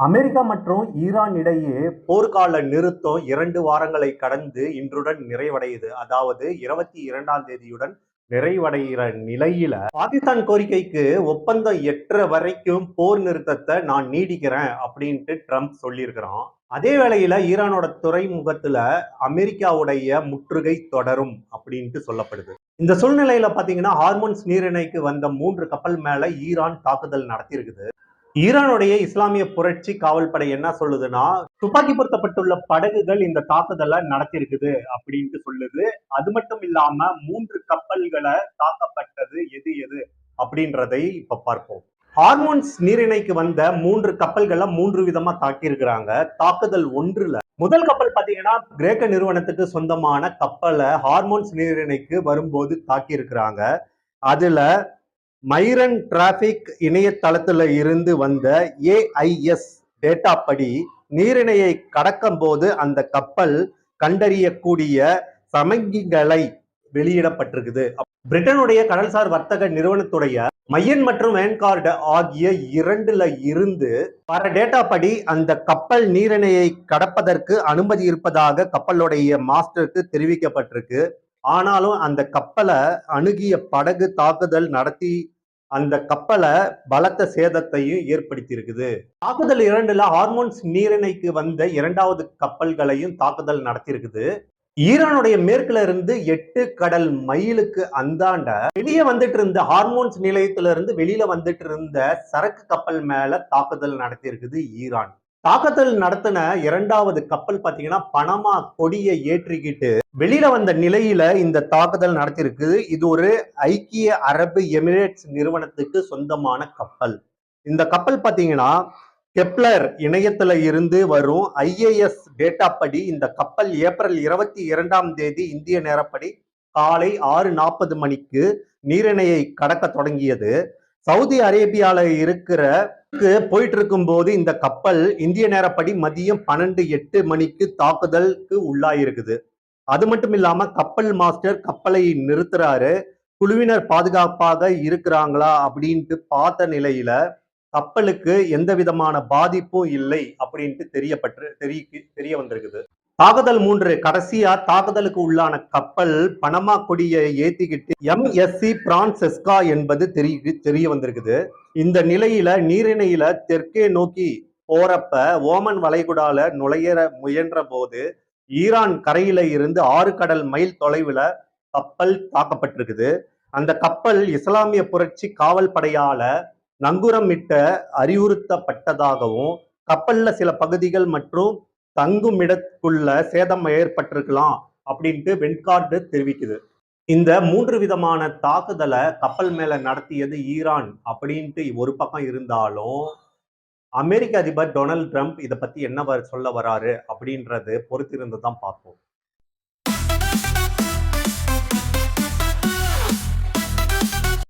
America மற்றும் Iran இடையே போர்க்கால நிறுத்தம் 2 வாரங்களை கடந்து இன்றுடன் நிறைவடையுது. அதாவது 22ஆம் தேதியுடன் நிறைவடைகிற நிலையில பாகிஸ்தான் கோரிக்கைக்கு ஒப்பந்தம் எட்டுற வரைக்கும் போர் நிறுத்தத்தை நான் நீடிக்கிறேன் அப்படின்ட்டு ட்ரம்ப் சொல்லியிருக்கிறான். அதே வேளையில ஈரானோட துறைமுகத்துல அமெரிக்காவுடைய முற்றுகை தொடரும் அப்படின்ட்டு சொல்லப்படுது. இந்த சூழ்நிலையில பாத்தீங்கன்னா ஹார்மோன்ஸ் நீரிணைக்கு வந்த 3 கப்பல் மேல ஈரான் தாக்குதல் நடத்தியிருக்குது. ஈரானுடைய இஸ்லாமிய புரட்சி காவல்படை என்ன சொல்லுதுன்னா, துப்பாக்கி பொருத்தப்பட்டுள்ள படகுகள் இந்த தாக்குதலை நடத்தியிருக்குது அப்படின்ட்டு சொல்லுது. அது மட்டும் இல்லாம 3 கப்பல்களை தாக்கப்பட்டது எது எது அப்படின்றதை இப்ப பார்ப்போம். ஹார்மோன்ஸ் நீரிணைக்கு வந்த 3 கப்பல்களை 3 விதமா தாக்கியிருக்கிறாங்க. தாக்குதல் 1ல முதல் கப்பல் பாத்தீங்கன்னா கிரேக்க நிறுவனத்துக்கு சொந்தமான கப்பலை ஹார்மோன்ஸ் நீரிணைக்கு வரும்போது தாக்கியிருக்கிறாங்க. அதுல மைரன் டிராபிக் இணையதளத்துல இருந்து வந்த ஏஐஎஸ் டேட்டா படி நீரிணையை கடக்கும் போது அந்த கப்பல் கண்டறியக்கூடிய சமங்கிகளை வெளியிடப்பட்டிருக்குது. பிரிட்டனுடைய கடல்சார் வர்த்தக நிறுவனத்துடைய மையன் மற்றும் வேன்கார்டு ஆகிய 2ல இருந்து வர டேட்டா படி அந்த கப்பல் நீரிணையை கடப்பதற்கு அனுமதி இருப்பதாக கப்பலுடைய மாஸ்டருக்கு தெரிவிக்கப்பட்டிருக்கு. ஆனாலும் அந்த கப்பலை அணுகிய படகு தாக்குதல் நடத்தி அந்த கப்பலை பலத்த சேதத்தையும் ஏற்படுத்தி இருக்குது. தாக்குதல் 2ல ஹார்மோன்ஸ் நீரிணைக்கு வந்த 2வது கப்பல்களையும் தாக்குதல் நடத்தியிருக்குது. ஈரானுடைய மேற்குல இருந்து 8 கடல் மைலுக்கு அந்தாண்ட வெளியே வந்துட்டு இருந்த ஹார்மோன்ஸ் நிலையத்திலிருந்து வெளியில வந்துட்டு இருந்த சரக்கு கப்பல் மேல தாக்குதல் நடத்தியிருக்குது ஈரான். தாக்குதல் நடத்தின 2வது கப்பல் பாத்தீங்கன்னா பனமா கொடியை ஏற்றிக்கிட்டு வெளியில வந்த நிலையில இந்த தாக்குதல் நடத்தியிருக்கு. இது ஒரு ஐக்கிய அரபு எமிரேட்ஸ் நிறுவனத்துக்கு சொந்தமான கப்பல். இந்த கப்பல் பாத்தீங்கன்னா கெப்லர் இணையத்துல இருந்து வரும் ஐஏஎஸ் டேட்டா படி இந்த கப்பல் ஏப்ரல் 22ஆம் தேதி இந்திய நேரப்படி காலை 6:40 மணிக்கு நீரிணையை கடக்க தொடங்கியது. சவுதி அரேபியால போயிட்டு இருக்கும் போது இந்த கப்பல் இந்திய நேரப்படி மதியம் 12:08 மணிக்கு தாக்குதலுக்கு உள்ளாயிருக்குது. அது மட்டும் இல்லாம கப்பல் மாஸ்டர் கப்பலை நிறுத்துறாரு. குழுவினர் பாதுகாப்பாக இருக்கிறாங்களா அப்படின்ட்டு பார்த்த நிலையில கப்பலுக்கு எந்த விதமான பாதிப்பும் இல்லை அப்படின்ட்டு தெரிய வந்திருக்குது. தாக்குதல் 3 கடைசியா தாக்குதலுக்கு உள்ளான கப்பல் பனமா கொடியை ஏத்திக்கிட்டு MSC பிரான்செஸ்கா என்பது தெரிய வந்திருக்குது. இந்த நிலையில நீரிணையில தெற்கே நோக்கி போறப்ப ஓமன் வளைகுடால நுழைய முயன்ற போது ஈரான் கரையில இருந்து 6 கடல் மைல் தொலைவுல கப்பல் தாக்கப்பட்டிருக்குது. அந்த கப்பல் இஸ்லாமிய புரட்சி காவல் படையால நங்கூரமிட்ட அறிவுறுத்தப்பட்டதாகவும் கப்பல்ல சில பகுதிகள் மற்றும் தங்குமிடத்துக்குள்ள சேதம் ஏற்பட்டிருக்கலாம் அப்படின்ட்டு வென்கார்டு தெரிவிக்குது. இந்த 3 விதமான தாக்குதலை கப்பல் மேல நடத்தியது ஈரான் அப்படின்ட்டு ஒரு பக்கம் இருந்தாலும் அமெரிக்க அதிபர் டொனால்ட் ட்ரம்ப் இதை பத்தி என்ன சொல்ல வராரு அப்படின்றது பொறுத்திருந்து தான் பார்ப்போம்.